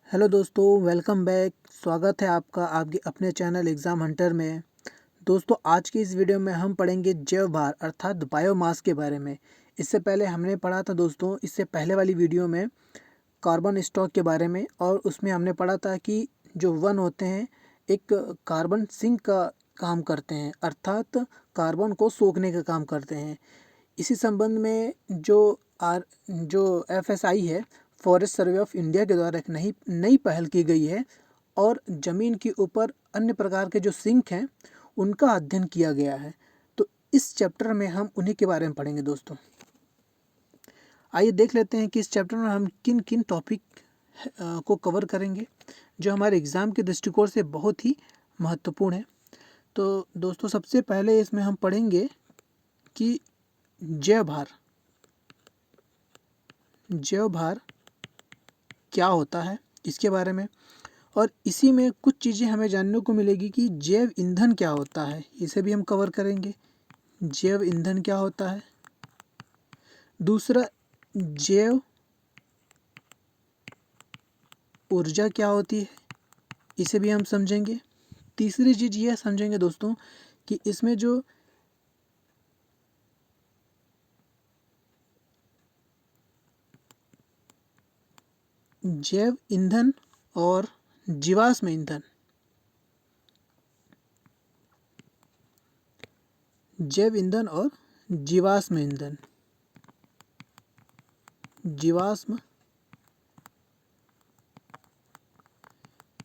Hello दोस्तों, welcome back. स्वागत है आपका आपके अपने चैनल एग्ज़ाम हंटर में। दोस्तों, आज की इस वीडियो में हम पढ़ेंगे जैव भार अर्थात बायोमास के बारे में। इससे पहले हमने पढ़ा था दोस्तों, इससे पहले वाली वीडियो में कार्बन स्टॉक के बारे में, और उसमें हमने पढ़ा था कि जो वन होते हैं एक कार्बन सिंक का काम करते हैं, अर्थात कार्बन को सोखने का काम करते हैं। इसी संबंध में जो FSI है, फॉरेस्ट सर्वे ऑफ इंडिया के द्वारा एक नई पहल की गई है, और ज़मीन के ऊपर अन्य प्रकार के जो सिंक हैं उनका अध्ययन किया गया है। तो इस चैप्टर में हम उन्हीं के बारे में पढ़ेंगे दोस्तों। आइए देख लेते हैं कि इस चैप्टर में हम किन किन टॉपिक को कवर करेंगे जो हमारे एग्ज़ाम के दृष्टिकोण से बहुत ही महत्वपूर्ण है। तो दोस्तों, सबसे पहले इसमें हम पढ़ेंगे कि जैव भार क्या होता है, इसके बारे में। और इसी में कुछ चीज़ें हमें जानने को मिलेगी कि जैव ईंधन क्या होता है, इसे भी हम कवर करेंगे। जैव ईंधन क्या होता है। दूसरा, जैव ऊर्जा क्या होती है, इसे भी हम समझेंगे। तीसरी चीज़ यह समझेंगे दोस्तों कि इसमें जो जैव ईंधन और जीवाश्म ईंधन, जैव ईंधन और जीवाश्म ईंधन, जीवाश्म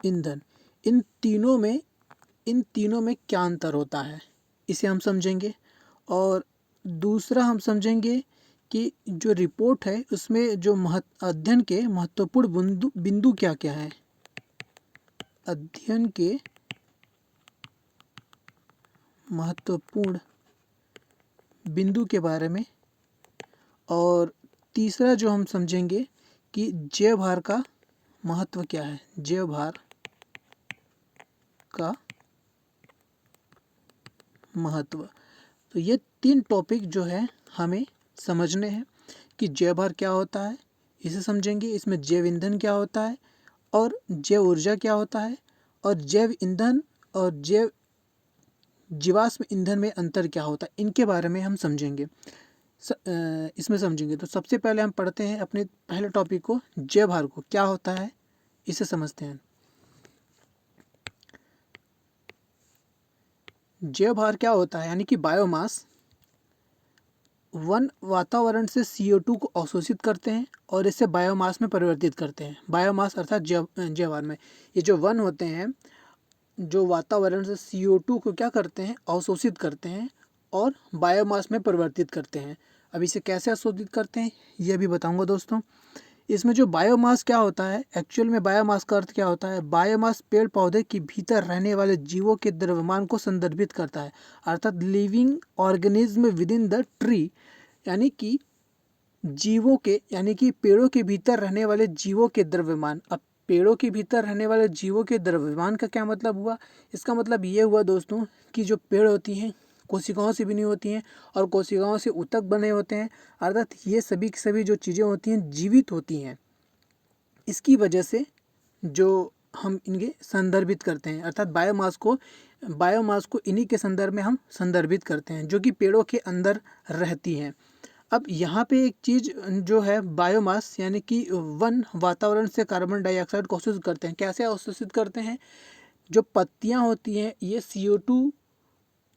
ईंधन, इन तीनों में क्या अंतर होता है, इसे हम समझेंगे। और दूसरा हम समझेंगे कि जो रिपोर्ट है उसमें जो अध्ययन के महत्वपूर्ण बिंदु क्या क्या है, अध्ययन के महत्वपूर्ण बिंदु के बारे में। और तीसरा जो हम समझेंगे कि जैव भार का महत्व क्या है, जैव भार का महत्व। तो ये तीन टॉपिक जो है हमें समझने हैं कि जैव भार क्या होता है, इसे समझेंगे। इसमें जैव ईंधन क्या होता है, और जैव ऊर्जा क्या होता है, और जैव ईंधन और जीवाश्म ईंधन में अंतर क्या होता है, इनके बारे में हम समझेंगे। इसमें समझेंगे। तो सबसे पहले हम पढ़ते हैं अपने पहले टॉपिक को, जैव भार को क्या होता है, इसे समझते हैं। जैव भार क्या होता है, यानी कि बायोमास। वन वातावरण से CO2 को अवशोषित करते हैं और इसे बायोमास में परिवर्तित करते हैं। बायोमास अर्थात जैव भार में ये जो वन होते हैं, जो वातावरण से CO2 को क्या करते हैं, अवशोषित करते हैं और बायोमास में परिवर्तित करते हैं। अब इसे कैसे अवशोषित करते हैं ये भी बताऊंगा दोस्तों। इसमें जो बायोमास क्या होता है, एक्चुअल में बायोमास का अर्थ क्या होता है। बायोमास पेड़ पौधे के भीतर रहने वाले जीवों के द्रव्यमान को संदर्भित करता है, अर्थात living organism with in the tree, यानी कि जीवों के, यानी कि पेड़ों के भीतर रहने वाले जीवों के द्रव्यमान। अब पेड़ों के भीतर रहने वाले जीवों के द्रव्यमान का क्या मतलब हुआ, इसका मतलब ये हुआ दोस्तों कि जो पेड़ होती हैं कोशिकाओं से बनी होती हैं और कोशिकाओं से ऊतक बने होते हैं, अर्थात ये सभी की सभी जो चीज़ें होती हैं जीवित होती हैं। इसकी वजह से जो हम इनके संदर्भित करते हैं, अर्थात बायोमास को इन्हीं के संदर्भ में हम संदर्भित करते हैं, जो कि पेड़ों के अंदर रहती हैं। अब यहाँ पे एक चीज़ जो है, बायोमास यानी कि वन वातावरण से कार्बन डाइऑक्साइड को अवशोषित करते हैं। कैसे अवशोषित करते हैं, जो पत्तियाँ होती हैं ये CO2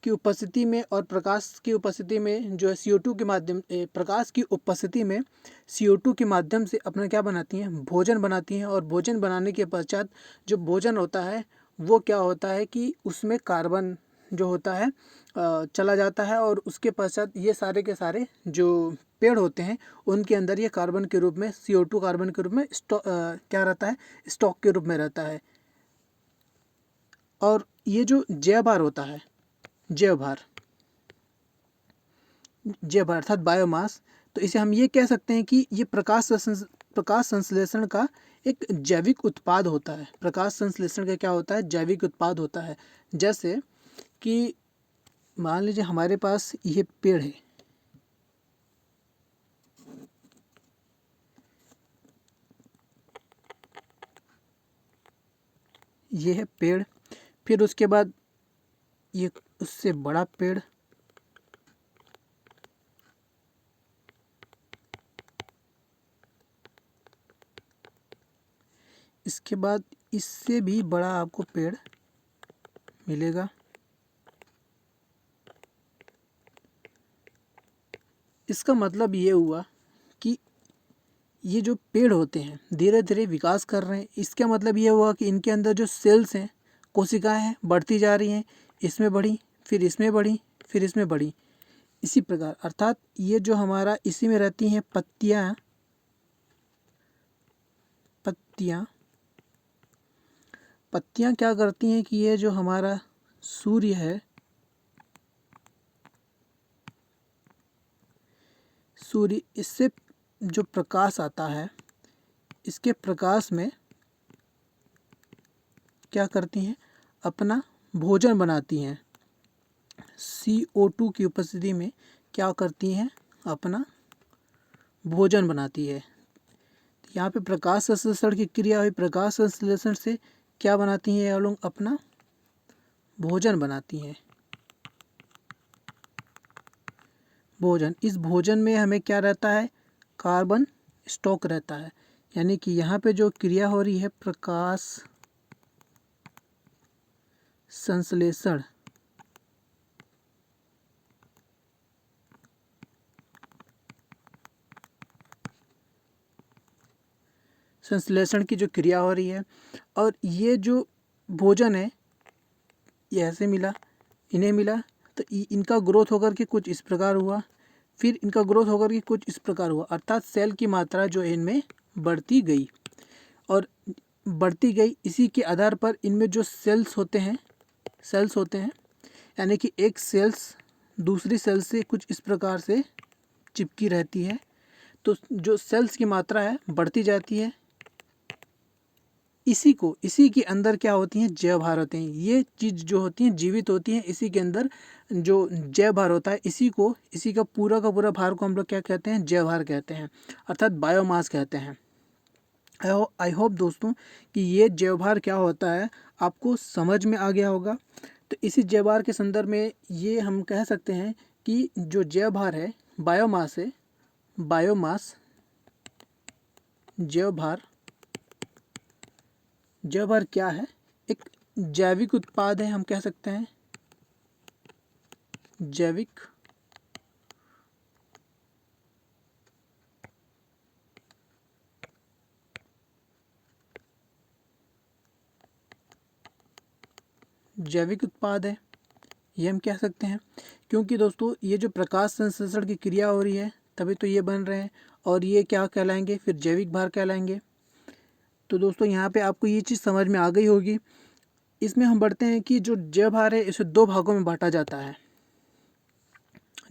की उपस्थिति में और प्रकाश की उपस्थिति में, जो है CO2 के माध्यम प्रकाश की उपस्थिति में CO2 के माध्यम से अपना क्या बनाती हैं, भोजन बनाती हैं। और भोजन बनाने के पश्चात जो भोजन होता है वो क्या होता है कि उसमें कार्बन जो होता है चला जाता है, और उसके पश्चात ये सारे के सारे जो पेड़ होते हैं उनके अंदर ये कार्बन के रूप में, CO2 कार्बन के रूप में क्या रहता है, स्टॉक के रूप में रहता है। और ये जो जैव भार होता है, जैव भार अर्थात बायोमास, तो इसे हम ये कह सकते हैं कि ये प्रकाश संश्लेषण का एक जैविक उत्पाद होता है। प्रकाश संश्लेषण का क्या होता है, जैविक उत्पाद होता है। जैसे कि मान लीजिए हमारे पास ये पेड़ है, ये है पेड़, फिर उसके बाद ये उससे बड़ा पेड़, इसके बाद इससे भी बड़ा आपको पेड़ मिलेगा। इसका मतलब ये हुआ कि ये जो पेड़ होते हैं धीरे धीरे विकास कर रहे हैं। इसका मतलब ये हुआ कि इनके अंदर जो सेल्स हैं, कोशिकाएं हैं, बढ़ती जा रही हैं, इसमें बढ़ी, फिर इसमें बढ़ी, फिर इसमें बढ़ी, इसी प्रकार। अर्थात ये जो हमारा इसी में रहती हैं पत्तियाँ, पत्तियाँ क्या करती हैं कि ये जो हमारा सूर्य है, सूर्य, इससे जो प्रकाश आता है, इसके प्रकाश में क्या करती हैं, अपना भोजन बनाती हैं। CO2 की उपस्थिति में क्या करती हैं, अपना भोजन बनाती है। यहाँ पे प्रकाश संश्लेषण की क्रिया हुई, प्रकाश संश्लेषण से क्या बनाती हैं ये लोग, अपना भोजन बनाती हैं। भोजन, इस भोजन में हमें क्या रहता है, कार्बन स्टॉक रहता है। यानी कि यहाँ पे जो क्रिया हो रही है प्रकाश संश्लेषण, संश्लेषण की जो क्रिया हो रही है, और ये जो भोजन है ये ऐसे मिला, इन्हें मिला, तो इनका ग्रोथ होकर के कुछ इस प्रकार हुआ, फिर इनका ग्रोथ होकर के कुछ इस प्रकार हुआ। अर्थात सेल की मात्रा जो है इनमें बढ़ती गई और बढ़ती गई। इसी के आधार पर इनमें जो सेल्स होते हैं, यानी कि एक सेल्स दूसरी सेल से कुछ इस प्रकार से चिपकी रहती है, तो जो सेल्स की मात्रा है बढ़ती जाती है। इसी के अंदर क्या होती हैं, जैव भार होते हैं। ये चीज़ जो होती हैं जीवित होती हैं, इसी के अंदर जो जैव भार होता है, इसी का पूरा भार को हम लोग क्या कहते हैं, जैव भार कहते हैं, अर्थात बायोमास कहते हैं। आई होप दोस्तों कि ये जैव भार क्या होता है आपको समझ में आ गया होगा। तो इसी जैव भार के संदर्भ में ये हम कह सकते हैं कि जो जैव भार है बायोमास है, जैव भार क्या है, एक जैविक उत्पाद है, हम कह सकते हैं जैविक उत्पाद है, ये हम कह सकते हैं। क्योंकि दोस्तों ये जो प्रकाश संश्लेषण की क्रिया हो रही है तभी तो ये बन रहे हैं, और ये क्या कहलाएंगे, फिर जैविक भार कहलाएंगे। तो दोस्तों यहाँ पे आपको ये चीज़ समझ में आ गई होगी। इसमें हम बढ़ते हैं कि जो जैव भार है इसे दो भागों में बांटा जाता है।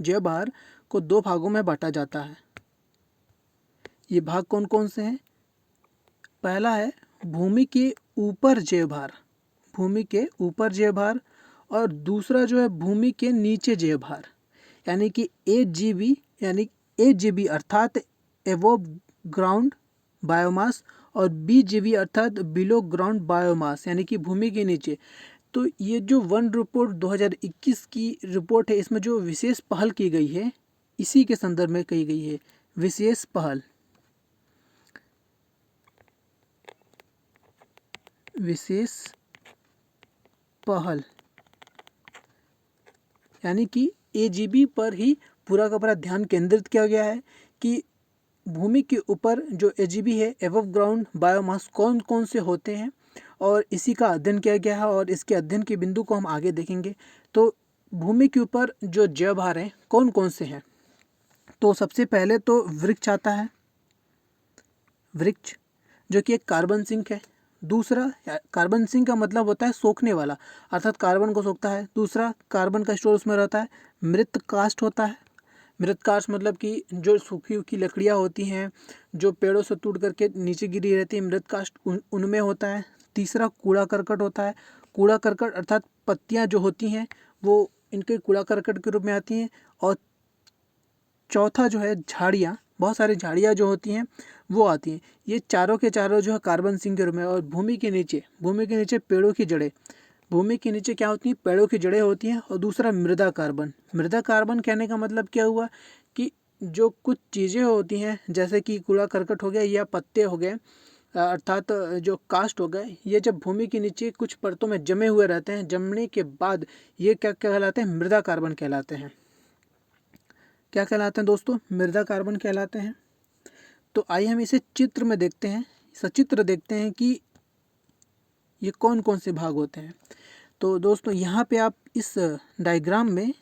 जैव भार को दो भागों में बांटा जाता है। ये भाग कौन कौन से हैं, पहला है भूमि के ऊपर जैव भार, भूमि के ऊपर जैव भार, और दूसरा जो है भूमि के नीचे जैव भार, यानी कि AGB अर्थात एवोव ग्राउंड बायोमास, और BGB अर्थात बिलो ग्राउंड बायोमास, यानी कि भूमि के नीचे। तो ये जो वन रिपोर्ट 2021 की रिपोर्ट है, इसमें जो विशेष पहल की गई है इसी के संदर्भ में कही गई है। विशेष पहल यानी कि AGB पर ही पूरा का पूरा ध्यान केंद्रित किया गया है कि भूमि के ऊपर जो AGB है एबव ग्राउंड बायोमास कौन कौन से होते हैं, और इसी का अध्ययन किया गया है, और इसके अध्ययन के बिंदु को हम आगे देखेंगे। तो भूमि के ऊपर जो जैव भार हैं कौन कौन से हैं, तो सबसे पहले तो वृक्ष आता है, वृक्ष जो कि एक कार्बन सिंक है। दूसरा, कार्बन सिंक का मतलब होता है सोखने वाला, अर्थात कार्बन को सोखता है। दूसरा, कार्बन का स्टोर उसमें रहता है। मृत काष्ठ होता है, मृत काष्ठ मतलब कि जो सूखी हुई लकड़ियाँ होती हैं जो पेड़ों से टूट करके नीचे गिरी रहती है, मृत काष्ठ उनमें होता है। तीसरा, कूड़ा करकट होता है। कूड़ा करकट अर्थात पत्तियाँ जो होती हैं वो इनके कूड़ा करकट के रूप में आती हैं। और चौथा जो है झाड़ियाँ, बहुत सारी झाड़ियाँ जो होती हैं वो आती हैं। ये चारों के चारों जो है कार्बन सिंक के रूप में। और भूमि के नीचे पेड़ों की जड़ें, भूमि के नीचे क्या होती हैं, पेड़ों की जड़ें होती हैं। और दूसरा मृदा कार्बन। मृदा कार्बन कहने का मतलब क्या हुआ कि जो कुछ चीज़ें होती हैं जैसे कि कूड़ा करकट हो गया या पत्ते हो गए, अर्थात जो कास्ट हो गए, ये जब भूमि के नीचे कुछ परतों में जमे हुए रहते हैं, जमने के बाद ये क्या कहलाते हैं, मृदा कार्बन कहलाते हैं। क्या कहलाते हैं दोस्तों, मृदा कार्बन कहलाते हैं। तो आइए हम इसे चित्र में देखते हैं, सचित्र देखते हैं कि ये कौन कौन से भाग होते हैं। तो दोस्तों यहाँ पे आप इस डायग्राम में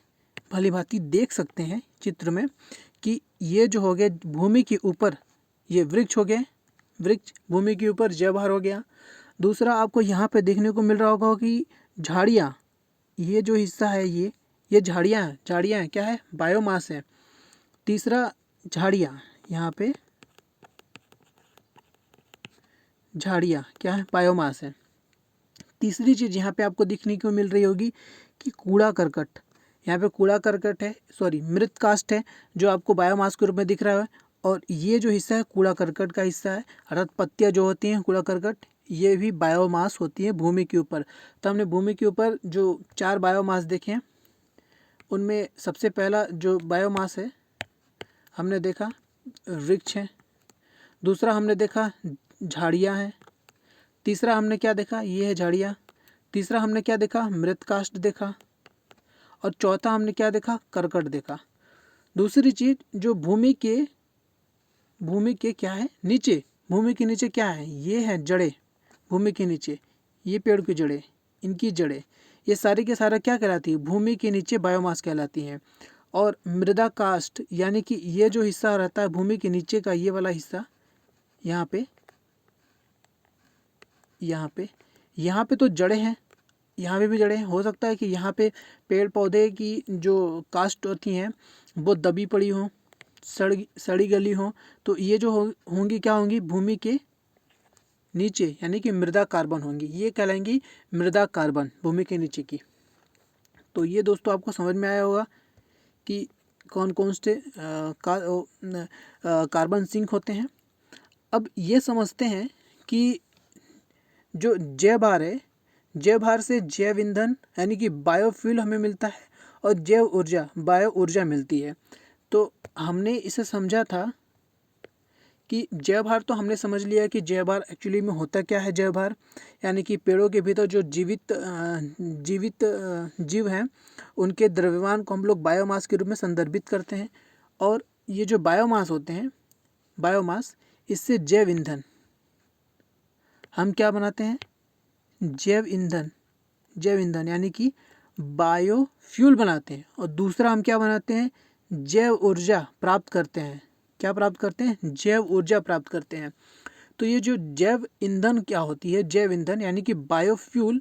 भली भांति देख सकते हैं चित्र में कि ये जो हो गया भूमि के ऊपर, ये वृक्ष हो गए, वृक्ष भूमि के ऊपर जैवभार हो गया। दूसरा आपको यहाँ पे देखने को मिल रहा होगा कि झाड़ियाँ, ये जो हिस्सा है ये झाड़ियाँ हैं, क्या है, बायोमास है। तीसरा झाड़ियाँ, यहाँ पे झाड़ियाँ क्या है, बायोमास है। तीसरी चीज़ यहाँ पे आपको दिखने को मिल रही होगी कि कूड़ा करकट, यहाँ पे कूड़ा करकट है, सॉरी मृत कास्ट है जो आपको बायोमास के रूप में दिख रहा है। और ये जो हिस्सा है कूड़ा करकट का हिस्सा है, अर्थात पत्तियाँ जो होती हैं कूड़ा करकट, ये भी बायोमास होती है भूमि के ऊपर। तो हमने भूमि के ऊपर जो 4 बायोमास देखे हैं, उनमें सबसे पहला जो बायोमास है हमने देखा वृक्ष है। दूसरा हमने देखा झाड़ियाँ हैं। तीसरा हमने क्या देखा, ये है झाड़ियाँ। तीसरा हमने क्या देखा, मृत काष्ठ देखा। और चौथा हमने क्या देखा, करकट देखा। दूसरी चीज़ जो भूमि के क्या है, नीचे, भूमि के नीचे क्या है, ये है जड़ें। भूमि के नीचे ये पेड़ की जड़ें, इनकी जड़ें, ये सारी के सारा क्या कहलाती है, भूमि के नीचे बायोमास कहलाती हैं। और मृदा काष्ठ यानी कि ये जो हिस्सा रहता है भूमि के नीचे का, ये वाला हिस्सा, यहाँ पे तो जड़ें हैं, यहाँ पे भी जड़ें हैं। हो सकता है कि यहाँ पे पेड़ पौधे की जो कास्ट होती हैं वो दबी पड़ी हों, सड़ी गली हों, तो ये जो होंगी क्या होंगी, भूमि के नीचे यानी कि मृदा कार्बन होंगी। ये कहलाएंगी मृदा कार्बन, भूमि के नीचे की। तो ये दोस्तों आपको समझ में आया होगा कि कौन कौन से कार्बन सिंक होते हैं। अब ये समझते हैं कि जो जैव है, जैव से जैव ईंधन यानी कि बायोफ्यूल हमें मिलता है और जैव ऊर्जा, बायो ऊर्जा मिलती है। तो हमने इसे समझा था कि जैव तो हमने समझ लिया कि जैव एक्चुअली में होता क्या है। जैव यानी कि पेड़ों के भीतर जो जीवित जीव हैं उनके द्रव्यमान को हम लोग बायोमास के रूप में संदर्भित करते हैं। और ये जो बायोमास होते हैं, बायोमास, इससे जैव ईंधन हम क्या बनाते हैं, जैव ईंधन यानी कि बायोफ्यूल बनाते हैं। और दूसरा हम क्या बनाते हैं, जैव ऊर्जा प्राप्त करते हैं। क्या प्राप्त करते हैं, जैव ऊर्जा प्राप्त करते हैं। तो ये जो जैव ईंधन क्या होती है, जैव ईंधन यानी कि बायोफ्यूल,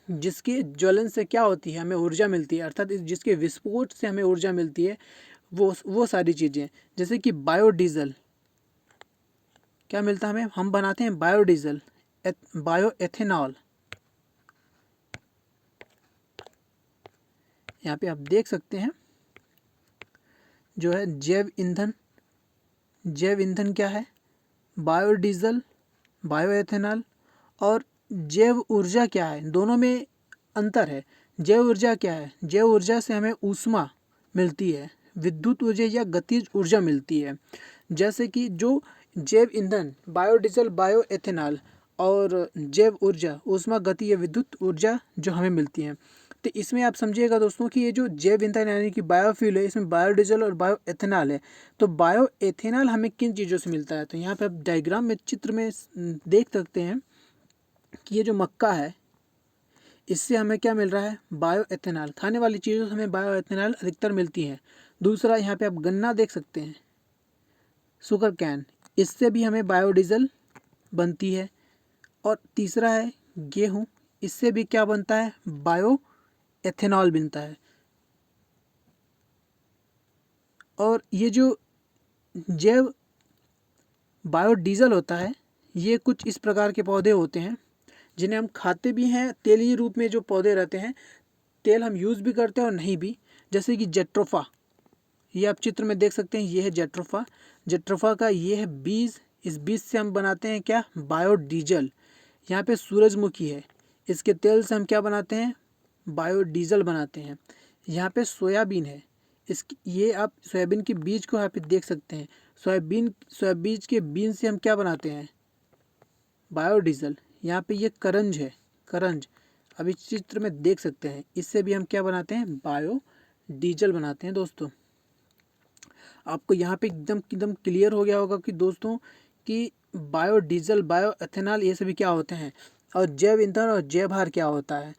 जिसके ज्वलन से क्या होती है, हमें ऊर्जा मिलती है, अर्थात जिसके विस्फोट से हमें ऊर्जा मिलती है, वो सारी चीज़ें। जैसे कि बायोडीजल, क्या मिलता है हमें, हम बनाते हैं बायोडीजल, बायोएथेनॉल। यहाँ पे आप देख सकते हैं जो है जैव ईंधन क्या है, बायोडीजल, बायोएथेनॉल। और जैव ऊर्जा क्या है, दोनों में अंतर है। जैव ऊर्जा क्या है, जैव ऊर्जा से हमें ऊष्मा मिलती है, विद्युत ऊर्जा या गतिज ऊर्जा मिलती है। जैसे कि जो जैव ईंधन, बायोडीजल, बायोएथेनॉल और जैव ऊर्जा, ऊष्मा, गति या विद्युत ऊर्जा जो हमें मिलती है। तो इसमें आप समझिएगा दोस्तों कि ये जो जैव ईंधन यानी कि बायोफ्यूल है, इसमें बायोडीजल और बायोएथेनॉल है। तो बायोएथेनॉल हमें किन चीज़ों से मिलता है, तो यहाँ पे आप डायग्राम में, चित्र में देख सकते हैं कि ये जो मक्का है इससे हमें क्या मिल रहा है, बायोएथेनॉल। खाने वाली चीज़ों से हमें बायोएथेनॉल अधिकतर मिलती है। दूसरा यहाँ पे आप गन्ना देख सकते हैं, शुगर कैन, इससे भी हमें बायोडीजल बनती है। और तीसरा है गेहूँ, इससे भी क्या बनता है, बायोएथेनॉल बनता है। और ये जो जैव बायोडीजल होता है, ये कुछ इस प्रकार के पौधे होते हैं जिन्हें हम खाते भी हैं, तेली रूप में जो पौधे रहते हैं, तेल हम यूज़ भी करते हैं और नहीं भी। जैसे कि जेट्रोफा, ये आप चित्र में देख सकते हैं, ये है जेट्रोफा। जेट्रोफा का ये है बीज, इस बीज से हम बनाते हैं क्या, बायोडीजल। यहाँ पे सूरजमुखी है, इसके तेल से हम क्या बनाते हैं, बायोडीजल बनाते हैं। यहाँ पे सोयाबीन है, इसकी ये आप सोयाबीन के बीज को यहाँ पे देख सकते हैं, सोयाबीन के बीज से हम क्या बनाते हैं, बायोडीजल। यहाँ पे ये करंज है, करंज अब इस चित्र में देख सकते हैं, इससे भी हम क्या बनाते हैं, बायोडीजल बनाते हैं दोस्तों। आपको यहाँ पे एकदम एकदम क्लियर हो गया होगा कि दोस्तों कि बायोडीजल, बायो एथेनॉल ये सभी क्या होते हैं, और जैव ईंधन और जैव भार क्या होता है।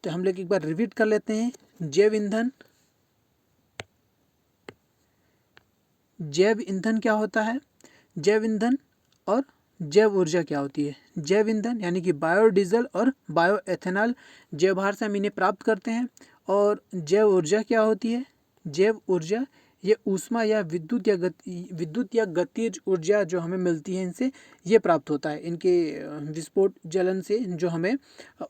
तो हम लोग एक बार रिपीट कर लेते हैं। जैव ईंधन, जैव ईंधन क्या होता है, जैव ईंधन और जैव ऊर्जा क्या होती है। जैव ईंधन यानी कि बायोडीजल और बायो एथेनॉल, जैव भार से हम इन्हें प्राप्त करते हैं। और जैव ऊर्जा क्या होती है, जैव ऊर्जा ये ऊष्मा या विद्युत या गतिज ऊर्जा जो हमें मिलती है इनसे, ये प्राप्त होता है। इनके विस्फोट जलन से जो हमें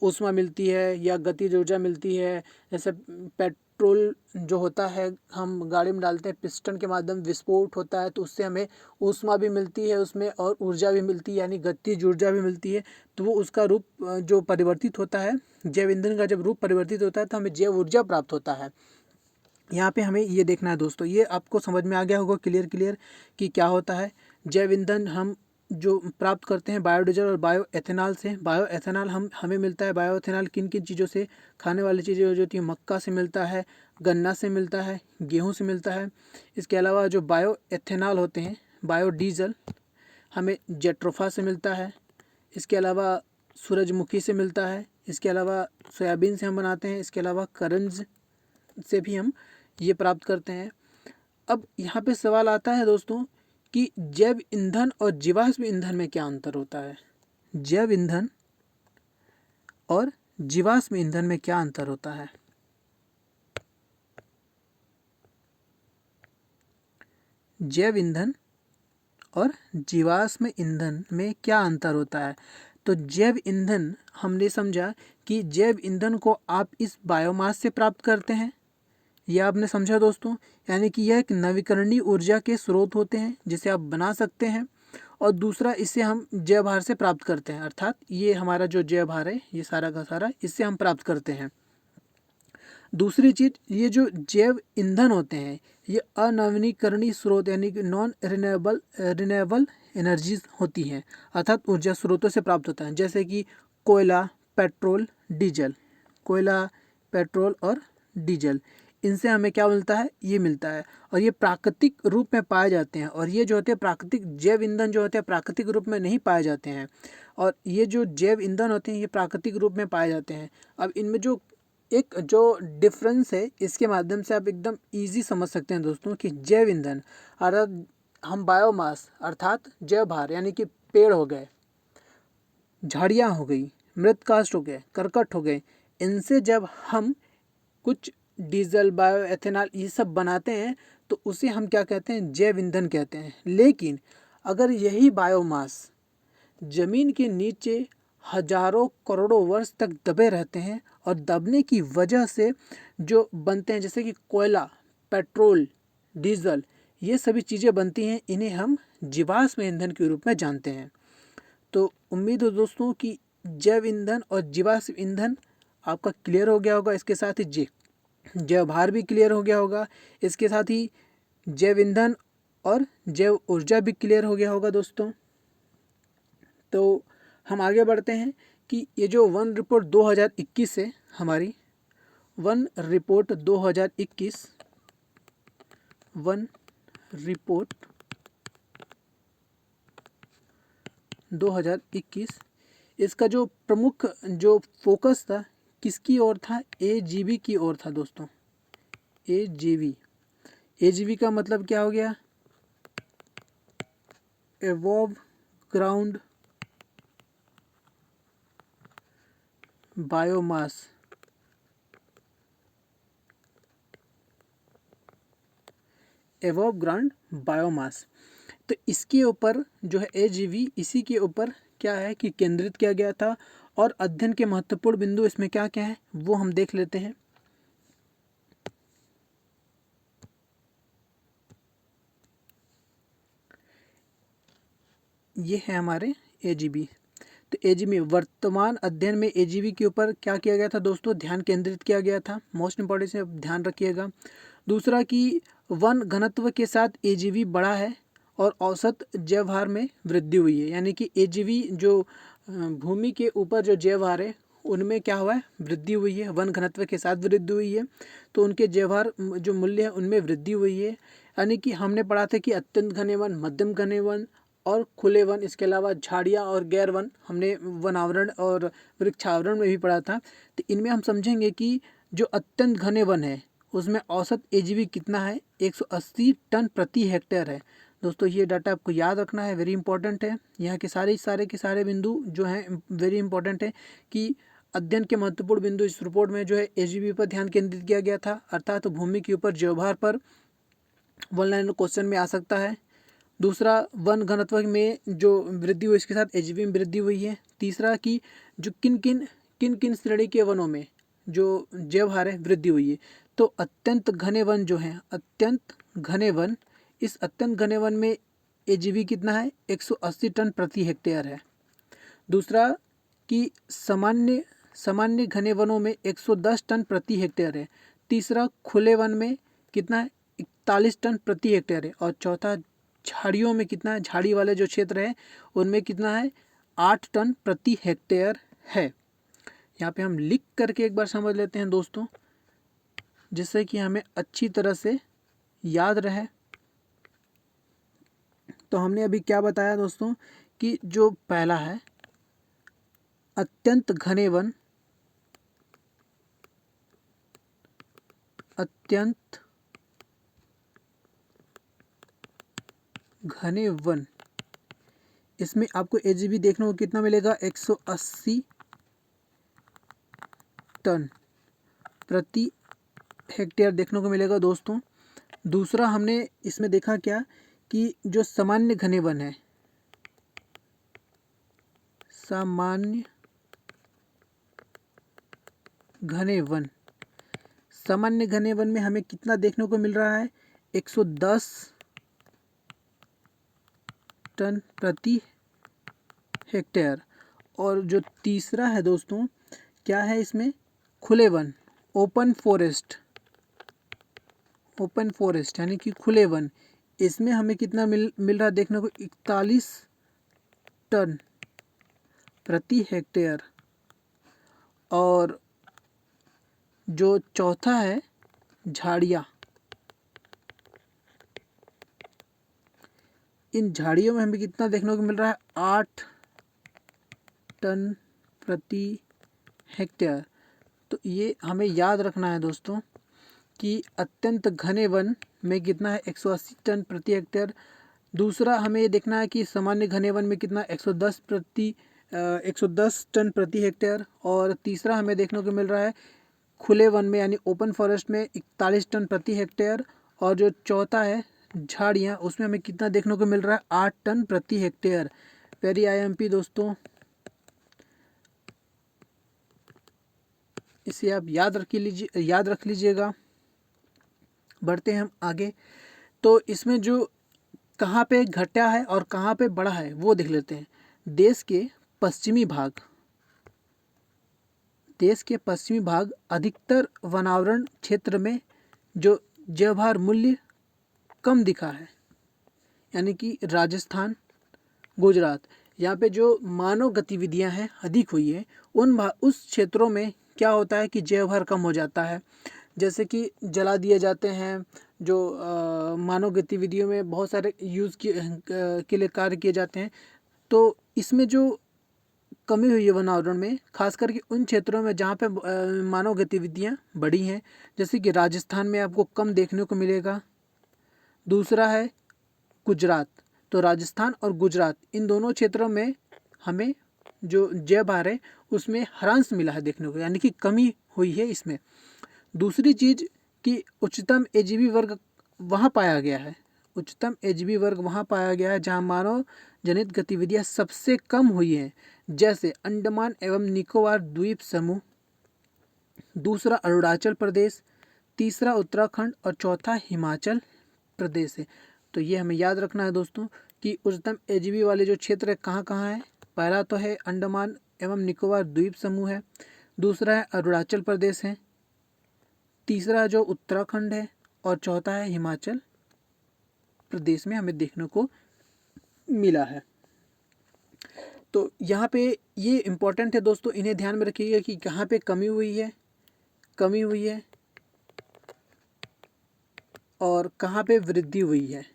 ऊष्मा मिलती है या गतिज ऊर्जा मिलती है। जैसे पेट्रोल जो होता है हम गाड़ी में डालते हैं, पिस्टन के माध्यम विस्फोट होता है, तो उससे हमें ऊष्मा भी मिलती है उसमें और ऊर्जा भी मिलती है, यानी गतिज ऊर्जा भी मिलती है। तो वो उसका रूप जो परिवर्तित होता है, जैव ईंधन का जब रूप परिवर्तित होता है तो हमें जैव ऊर्जा प्राप्त होता है। यहाँ पे हमें ये देखना है दोस्तों, ये आपको समझ में आ गया होगा क्लियर कि क्या होता है। जैव ईंधन हम जो प्राप्त करते हैं बायोडीजल और बायो एथेनॉल से। बायो एथेनॉल हमें मिलता है, बायो एथेनॉल किन किन चीज़ों से, खाने वाली चीज़ें जो होती है, मक्का से मिलता है, गन्ना से मिलता है, गेहूँ से मिलता है। इसके अलावा जो बायो एथेनॉल होते हैं, बायोडीजल हमें जेट्रोफा से मिलता है। इसके अलावा सूरजमुखी से मिलता है। इसके अलावा सोयाबीन से हम बनाते हैं। इसके अलावा करंज से भी हम ये प्राप्त करते हैं। अब यहाँ पे सवाल आता है दोस्तों कि जैव ईंधन और जीवाश्म ईंधन में क्या अंतर होता है। जैव ईंधन और जीवाश्म ईंधन में क्या अंतर होता है। जैव ईंधन और जीवाश्म ईंधन में क्या अंतर होता है। तो जैव ईंधन हमने समझा कि जैव ईंधन को आप इस बायोमास से प्राप्त करते हैं, यह आपने समझा दोस्तों। यानी कि यह एक नवीकरणीय ऊर्जा के स्रोत होते हैं जिसे आप बना सकते हैं। और दूसरा, इसे हम जैव भार से प्राप्त करते हैं, अर्थात ये हमारा जो जैव भार है ये सारा का सारा इससे हम प्राप्त करते हैं। दूसरी चीज़, ये जो जैव ईंधन होते हैं ये अनवीनीकरणीय स्रोत यानी कि नॉन रिन्यूएबल एनर्जीज होती हैं, अर्थात ऊर्जा स्रोतों से प्राप्त होता है, जैसे कि कोयला, पेट्रोल, डीजल। कोयला, पेट्रोल और डीजल, इनसे हमें क्या मिलता है, ये मिलता है। और ये प्राकृतिक रूप में पाए जाते हैं। और ये जो होते हैं प्राकृतिक जैव ईंधन जो होते हैं प्राकृतिक रूप में नहीं पाए जाते हैं। और ये जो जैव ईंधन होते हैं ये प्राकृतिक रूप में पाए जाते हैं। अब इनमें जो एक जो डिफरेंस है इसके माध्यम से आप एकदम इजी समझ सकते हैं दोस्तों कि जैव ईंधन अर्थात हम बायोमास अर्थात जैव भार यानी कि पेड़ हो गए, झाड़ियाँ हो गई, मृत काष्ठ हो गए, करकट हो गए, इनसे जब हम कुछ डीजल, बायो एथेनॉल ये सब बनाते हैं तो उसे हम क्या कहते हैं, जैव ईंधन कहते हैं। लेकिन अगर यही बायोमास जमीन के नीचे हजारों करोड़ों वर्ष तक दबे रहते हैं और दबने की वजह से जो बनते हैं, जैसे कि कोयला, पेट्रोल, डीजल, ये सभी चीज़ें बनती हैं, इन्हें हम जीवाश्म ईंधन के रूप में जानते हैं। तो उम्मीद हो दोस्तों कि जैव ईंधन और जीवाश्म ईंधन आपका क्लियर हो गया होगा। इसके साथ ही जैव भार भी क्लियर हो गया होगा। इसके साथ ही जैव ईंधन और जैव ऊर्जा भी क्लियर हो गया होगा दोस्तों। तो हम आगे बढ़ते हैं कि ये जो वन रिपोर्ट 2021 है, हमारी वन रिपोर्ट 2021, वन रिपोर्ट 2021, इसका जो प्रमुख जो फोकस था किसकी ओर था, एजीवी की ओर था दोस्तों। एजीवी, एजीवी का मतलब क्या हो गया, एवोव ग्राउंड बायोमास। एवोव ग्राउंड बायोमास, तो इसके ऊपर जो है एजीवी, इसी के ऊपर क्या है कि केंद्रित किया गया था। और अध्ययन के महत्वपूर्ण बिंदु इसमें क्या क्या है वो हम देख लेते हैं। ये है हमारे AGV। तो AGV वर्तमान अध्ययन में AGV के ऊपर क्या किया गया था दोस्तों, ध्यान केंद्रित किया गया था। मोस्ट इंपॉर्टेंट से ध्यान रखिएगा। दूसरा कि वन घनत्व के साथ AGV बढ़ा है और औसत जैवभार में वृद्धि हुई है, यानी कि AGV जो भूमि के ऊपर जो जैवभार है उनमें क्या हुआ है, वृद्धि हुई है। वन घनत्व के साथ वृद्धि हुई है, तो उनके जैवभार जो मूल्य है उनमें वृद्धि हुई है। यानी कि हमने पढ़ा था कि अत्यंत घने वन, मध्यम घने वन और खुले वन, इसके अलावा झाड़ियाँ और गैर वन हमने वनावरण और वृक्षावरण में भी पढ़ा था। तो इनमें हम समझेंगे कि जो अत्यंत घने वन है उसमें औसत AGV कितना है, 180 टन प्रति हेक्टेयर है। दोस्तों ये डाटा आपको याद रखना है, वेरी इंपॉर्टेंट है। यहाँ के सारे बिंदु जो हैं वेरी इंपॉर्टेंट है कि अध्ययन के महत्वपूर्ण बिंदु इस रिपोर्ट में जो है AGV पर ध्यान केंद्रित किया गया था, अर्थात तो भूमि के ऊपर जैवभार पर वन लाइन क्वेश्चन में आ सकता है। दूसरा, वन घनत्व में जो वृद्धि हुई इसके साथ AGV में वृद्धि हुई है। तीसरा कि जो किन किन श्रेणी के वनों में जो जैवभार है वृद्धि हुई है। तो अत्यंत घने वन जो हैं, अत्यंत घने वन, इस अत्यंत घने वन में AGV कितना है, 180 टन प्रति हेक्टेयर है। दूसरा कि सामान्य घने वनों में 110 टन प्रति हेक्टेयर है। तीसरा, खुले वन में कितना है, 41 टन प्रति हेक्टेयर है। और चौथा, झाड़ियों में कितना है, झाड़ी वाले जो क्षेत्र है उनमें कितना है, 8 टन प्रति हेक्टेयर है। यहाँ पे हम लिख करके एक बार समझ लेते हैं दोस्तों, जिससे कि हमें अच्छी तरह से याद रहे। तो हमने अभी क्या बताया दोस्तों कि जो पहला है अत्यंत घने वन, अत्यंत घने वन, इसमें आपको AGV देखने को कितना मिलेगा, 180 टन प्रति हेक्टेयर देखने को मिलेगा दोस्तों। दूसरा हमने इसमें देखा क्या कि जो सामान्य घने वन है, सामान्य घने वन में हमें कितना देखने को मिल रहा है, 110 टन प्रति हेक्टेयर। और जो तीसरा है दोस्तों क्या है, इसमें खुले वन, ओपन फॉरेस्ट यानी कि खुले वन, इसमें हमें कितना मिल रहा है देखने को, 41 टन प्रति हेक्टेयर। और जो चौथा है झाड़ियाँ, इन झाड़ियों में हमें कितना देखने को मिल रहा है, 8 टन प्रति हेक्टेयर। तो ये हमें याद रखना है दोस्तों कि अत्यंत घने वन में कितना है, 180 टन प्रति हेक्टेयर। दूसरा हमें ये देखना है कि सामान्य घने वन में कितना, 110 टन प्रति हेक्टेयर। और तीसरा हमें देखने को मिल रहा है खुले वन में यानी ओपन फॉरेस्ट में 41 टन प्रति हेक्टेयर। और जो चौथा है झाड़ियाँ, उसमें हमें कितना देखने को मिल रहा है, 8 टन प्रति हेक्टेयर। वेरी IMP दोस्तों, इसे आप याद रख लीजिएगा। बढ़ते हैं हम आगे। तो इसमें जो कहाँ पे घटा है और कहाँ पे बढ़ा है वो देख लेते हैं। देश के पश्चिमी भाग अधिकतर वनावरण क्षेत्र में जो जैवभार मूल्य कम दिखा है, यानी कि राजस्थान, गुजरात, यहाँ पे जो मानव गतिविधियाँ हैं अधिक हुई है, उस क्षेत्रों में क्या होता है कि जैवभार कम हो जाता है। जैसे कि जला दिए जाते हैं, जो मानव गतिविधियों में बहुत सारे यूज़ के लिए कार्य किए जाते हैं। तो इसमें जो कमी हुई है वनावरण में, खास करके उन क्षेत्रों में जहाँ पे मानव गतिविधियाँ बढ़ी हैं, जैसे कि राजस्थान में आपको कम देखने को मिलेगा। दूसरा है गुजरात, तो राजस्थान और गुजरात इन दोनों क्षेत्रों में हमें जो जैवभार है उसमें ह्रास मिला है देखने को, यानी कि कमी हुई है इसमें। दूसरी चीज़ कि उच्चतम AGV वर्ग वहाँ पाया गया है, उच्चतम AGV वर्ग वहाँ पाया गया है जहाँ मानव जनित गतिविधियाँ सबसे कम हुई हैं, जैसे अंडमान एवं निकोबार द्वीप समूह। दूसरा अरुणाचल प्रदेश, तीसरा उत्तराखंड और चौथा हिमाचल प्रदेश है। तो ये हमें याद रखना है दोस्तों कि उच्चतम एजीबी वाले जो क्षेत्र कहाँ कहाँ है। पहला तो है अंडमान एवं निकोबार द्वीप समूह है, दूसरा है अरुणाचल प्रदेश है, तीसरा जो उत्तराखंड है, और चौथा है हिमाचल प्रदेश में हमें देखने को मिला है। तो यहाँ पे ये इम्पोर्टेंट है दोस्तों, इन्हें ध्यान में रखिएगा कि कहाँ पे कमी हुई है और कहाँ पे वृद्धि हुई है।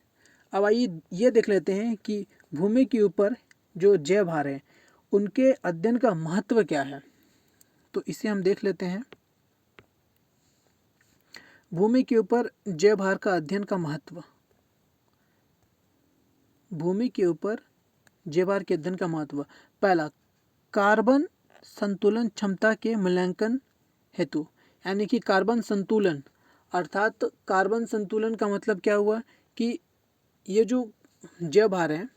अब आइए ये देख लेते हैं कि भूमि के ऊपर जो जैव भार है उनके अध्ययन का महत्व क्या है। तो इसे हम देख लेते हैं। भूमि के ऊपर जैव भार का अध्ययन का महत्व। भूमि के ऊपर जैव भार के अध्ययन का महत्व। पहला, कार्बन संतुलन क्षमता के मूल्यांकन हेतु, यानी कि कार्बन संतुलन, अर्थात कार्बन संतुलन का मतलब क्या हुआ कि ये जो जैव भार हैं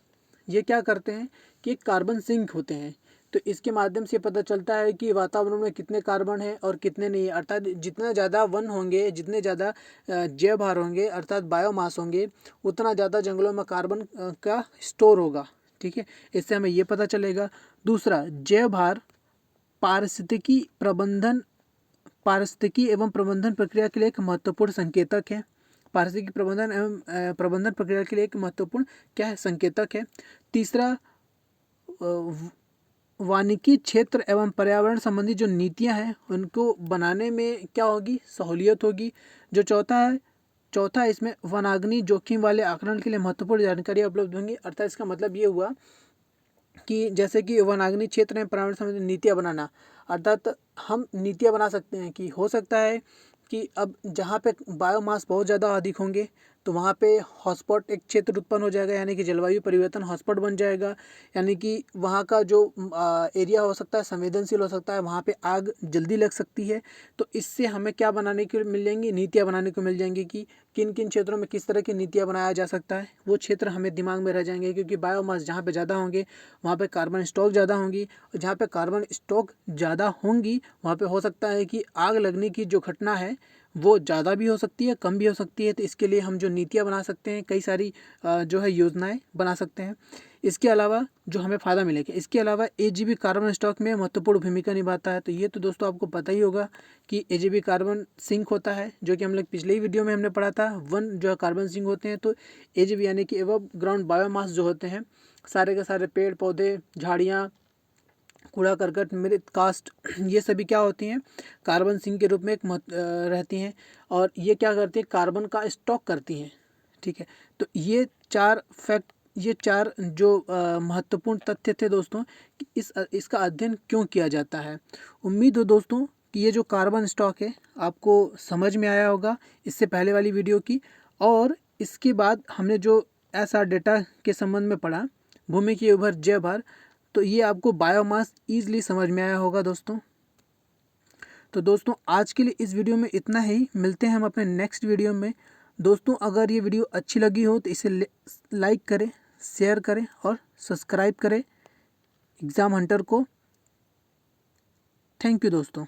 ये क्या करते हैं कि कार्बन सिंक होते हैं। तो इसके माध्यम से पता चलता है कि वातावरण में कितने कार्बन हैं और कितने नहीं, अर्थात जितना ज़्यादा वन होंगे, जितने ज़्यादा जैव भार होंगे अर्थात बायोमास होंगे, उतना ज़्यादा जंगलों में कार्बन का स्टोर होगा। ठीक है, इससे हमें ये पता चलेगा। दूसरा, जैव भार पारिस्थितिकी एवं प्रबंधन प्रक्रिया के लिए एक महत्वपूर्ण संकेतक है। पारिस्थितिकी प्रबंधन एवं प्रबंधन प्रक्रिया के लिए एक महत्वपूर्ण क्या है, संकेतक है। तीसरा, वानिकी क्षेत्र एवं पर्यावरण संबंधी जो नीतियां हैं उनको बनाने में क्या होगी, सहूलियत होगी। जो चौथा इसमें वनाग्नि जोखिम वाले आकलन के लिए महत्वपूर्ण जानकारी उपलब्ध होंगी। अर्थात इसका मतलब ये हुआ कि जैसे कि वनाग्नि क्षेत्र में पर्यावरण संबंधी नीतियाँ बनाना, अर्थात हम नीतियाँ बना सकते हैं कि हो सकता है कि अब जहाँ पे बायोमास बहुत ज़्यादा अधिक होंगे तो वहाँ पे हॉटस्पॉट एक क्षेत्र उत्पन्न हो जाएगा, यानी कि जलवायु परिवर्तन हॉटस्पॉट बन जाएगा। यानी कि वहाँ का जो एरिया हो सकता है संवेदनशील हो सकता है, वहाँ पे आग जल्दी लग सकती है। तो इससे हमें क्या बनाने को मिल जाएंगी, नीतियाँ बनाने को मिल जाएंगी कि किन किन क्षेत्रों में किस तरह की नीतियाँ बनाया जा सकता है। वो क्षेत्र हमें दिमाग में रह जाएंगे, क्योंकि बायोमास जहाँ पे ज़्यादा होंगे वहाँ पे कार्बन स्टॉक ज़्यादा होंगी, और जहाँ पे कार्बन स्टॉक ज़्यादा होंगी वहाँ पे हो सकता है कि आग लगने की जो घटना है वो ज़्यादा भी हो सकती है, कम भी हो सकती है। तो इसके लिए हम जो नीतियाँ बना सकते हैं, कई सारी जो है योजनाएं बना सकते हैं। इसके अलावा जो हमें फ़ायदा मिलेगा, इसके अलावा एजीबी कार्बन स्टॉक में महत्वपूर्ण भूमिका निभाता है। तो ये तो दोस्तों आपको पता ही होगा कि एजीबी कार्बन सिंक होता है, जो कि हम लोग पिछले ही वीडियो में हमने पढ़ा था। वन जो है कार्बन सिंक होते हैं, तो एजीबी यानी कि एवं ग्राउंड बायोमास जो होते हैं, सारे के सारे पेड़ पौधे, झाड़ियाँ, कूड़ा करकट, मृत कास्ट, ये सभी क्या होती हैं, कार्बन सिंक के रूप में रहती हैं। और ये क्या करती है, कार्बन का स्टॉक करती हैं। ठीक है, तो ये चार जो महत्वपूर्ण तथ्य थे दोस्तों कि इसका अध्ययन क्यों किया जाता है। उम्मीद हो दोस्तों कि ये जो कार्बन स्टॉक है आपको समझ में आया होगा इससे पहले वाली वीडियो की। और इसके बाद हमने जो ऐसा डेटा के संबंध में पढ़ा, भूमि की उर्वर जैव भार, तो ये आपको बायोमास ईजिली समझ में आया होगा दोस्तों। तो दोस्तों आज के लिए इस वीडियो में इतना ही, मिलते हैं हम अपने नेक्स्ट वीडियो में। दोस्तों अगर ये वीडियो अच्छी लगी हो तो इसे लाइक करें, शेयर करें और सब्सक्राइब करें एग्ज़ाम हंटर को। थैंक यू दोस्तों।